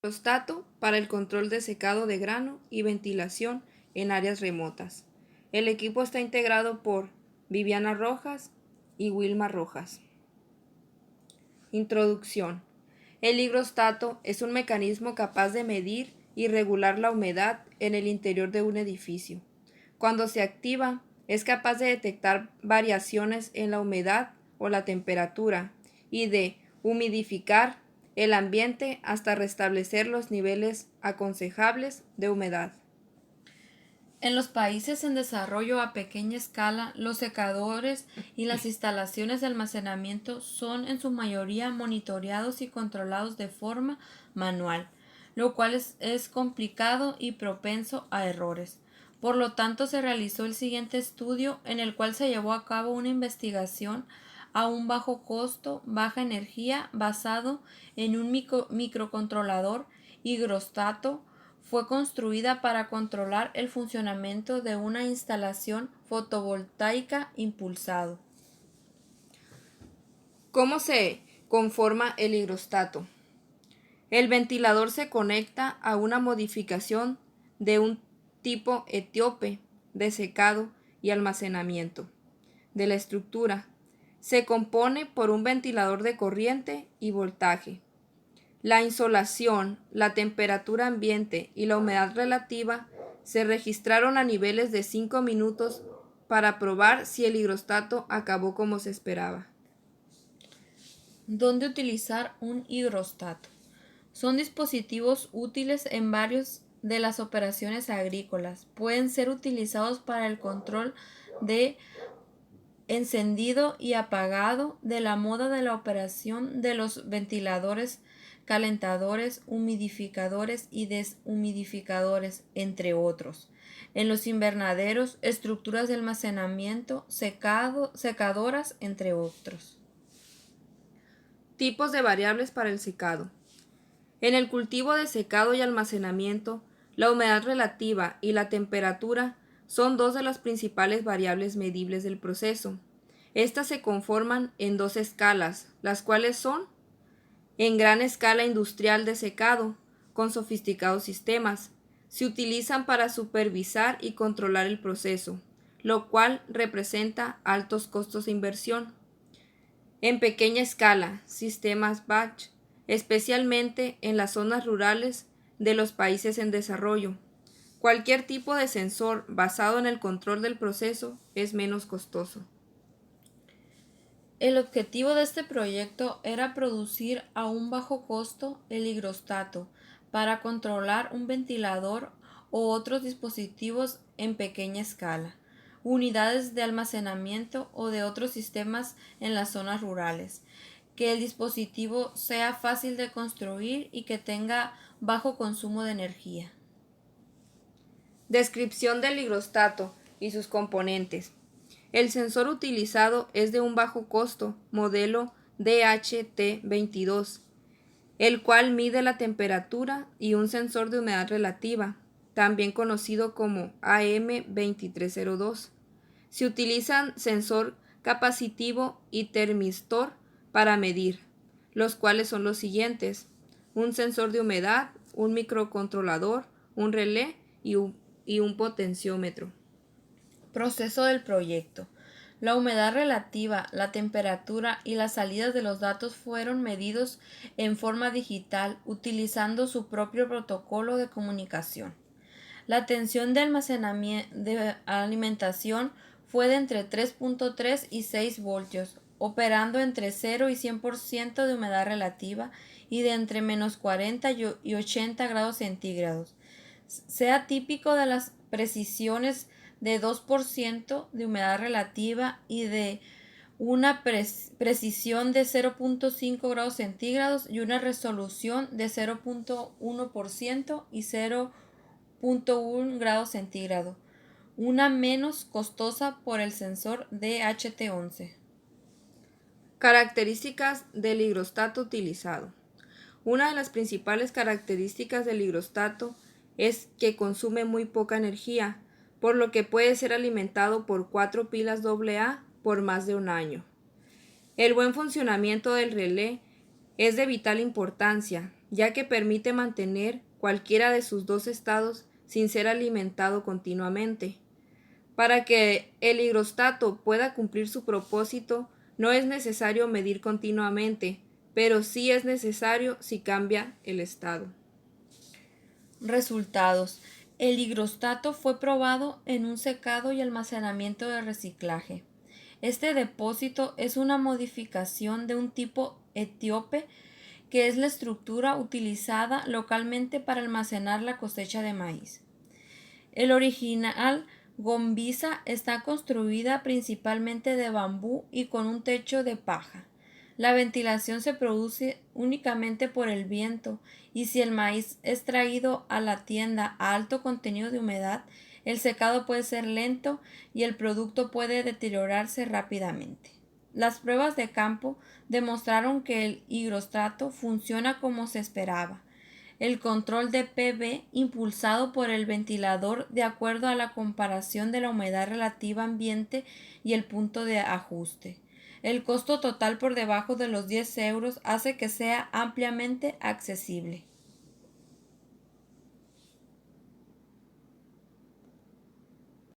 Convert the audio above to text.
Hidrostato para el control de secado de grano y ventilación en áreas remotas. El equipo está integrado por Viviana Rojas y Wilma Rojas. Introducción. El higrostato es un mecanismo capaz de medir y regular la humedad en el interior de un edificio. Cuando se activa, es capaz de detectar variaciones en la humedad o la temperatura y de humidificar el ambiente hasta restablecer los niveles aconsejables de humedad. En los países en desarrollo a pequeña escala, los secadores y las instalaciones de almacenamiento son en su mayoría monitoreados y controlados de forma manual, lo cual es complicado y propenso a errores. Por lo tanto, se realizó el siguiente estudio en el cual se llevó a cabo una investigación a un bajo costo, baja energía, basado en un microcontrolador higrostato. Fue construida para controlar el funcionamiento de una instalación fotovoltaica impulsado. ¿Cómo se conforma el higrostato? El ventilador se conecta a una modificación de un tipo etíope de secado y almacenamiento de la estructura. Se compone por un ventilador de corriente y voltaje. La insolación, la temperatura ambiente y la humedad relativa se registraron a niveles de 5 minutos para probar si el higrostato acabó como se esperaba. ¿Dónde utilizar un higrostato? Son dispositivos útiles en varias de las operaciones agrícolas. Pueden ser utilizados para el control de encendido y apagado, de la moda de la operación de los ventiladores, calentadores, humidificadores y deshumidificadores, entre otros. En los invernaderos, estructuras de almacenamiento, secadoras, entre otros. Tipos de variables para el secado. En el cultivo de secado y almacenamiento, la humedad relativa y la temperatura son dos de las principales variables medibles del proceso. Estas se conforman en dos escalas, las cuales son en gran escala industrial de secado, con sofisticados sistemas. Se utilizan para supervisar y controlar el proceso, lo cual representa altos costos de inversión. En pequeña escala, sistemas batch, especialmente en las zonas rurales de los países en desarrollo. Cualquier tipo de sensor basado en el control del proceso es menos costoso. El objetivo de este proyecto era producir a un bajo costo el higrostato para controlar un ventilador o otros dispositivos en pequeña escala, unidades de almacenamiento o de otros sistemas en las zonas rurales, que el dispositivo sea fácil de construir y que tenga bajo consumo de energía. Descripción del higrostato y sus componentes. El sensor utilizado es de un bajo costo, modelo DHT22, el cual mide la temperatura, y un sensor de humedad relativa, también conocido como AM2302. Se utilizan sensor capacitivo y termistor para medir, los cuales son los siguientes: un sensor de humedad, un microcontrolador, un relé y un potenciómetro. Proceso del proyecto. La humedad relativa, la temperatura y las salidas de los datos fueron medidos en forma digital utilizando su propio protocolo de comunicación. La tensión de alimentación fue de entre 3.3 y 6 voltios, operando entre 0 y 100% de humedad relativa y de entre menos 40 y 80 grados centígrados. Sea típico de las precisiones de 2% de humedad relativa y de una precisión de 0.5 grados centígrados y una resolución de 0.1% y 0.1 grados centígrados, una menos costosa por el sensor DHT11. Características del higrostato utilizado. Una de las principales características del higrostato es que consume muy poca energía, por lo que puede ser alimentado por 4 pilas AA por más de un año. El buen funcionamiento del relé es de vital importancia, ya que permite mantener cualquiera de sus dos estados sin ser alimentado continuamente. Para que el higrostato pueda cumplir su propósito, no es necesario medir continuamente, pero sí es necesario si cambia el estado. Resultados. El higrostato fue probado en un secado y almacenamiento de reciclaje. Este depósito es una modificación de un tipo etíope, que es la estructura utilizada localmente para almacenar la cosecha de maíz. El original Gombisa está construida principalmente de bambú y con un techo de paja. La ventilación se produce únicamente por el viento, y si el maíz es traído a la tienda a alto contenido de humedad, el secado puede ser lento y el producto puede deteriorarse rápidamente. Las pruebas de campo demostraron que el higrostato funciona como se esperaba. El control de PV impulsado por el ventilador de acuerdo a la comparación de la humedad relativa ambiente y el punto de ajuste. El costo total por debajo de los 10 euros hace que sea ampliamente accesible.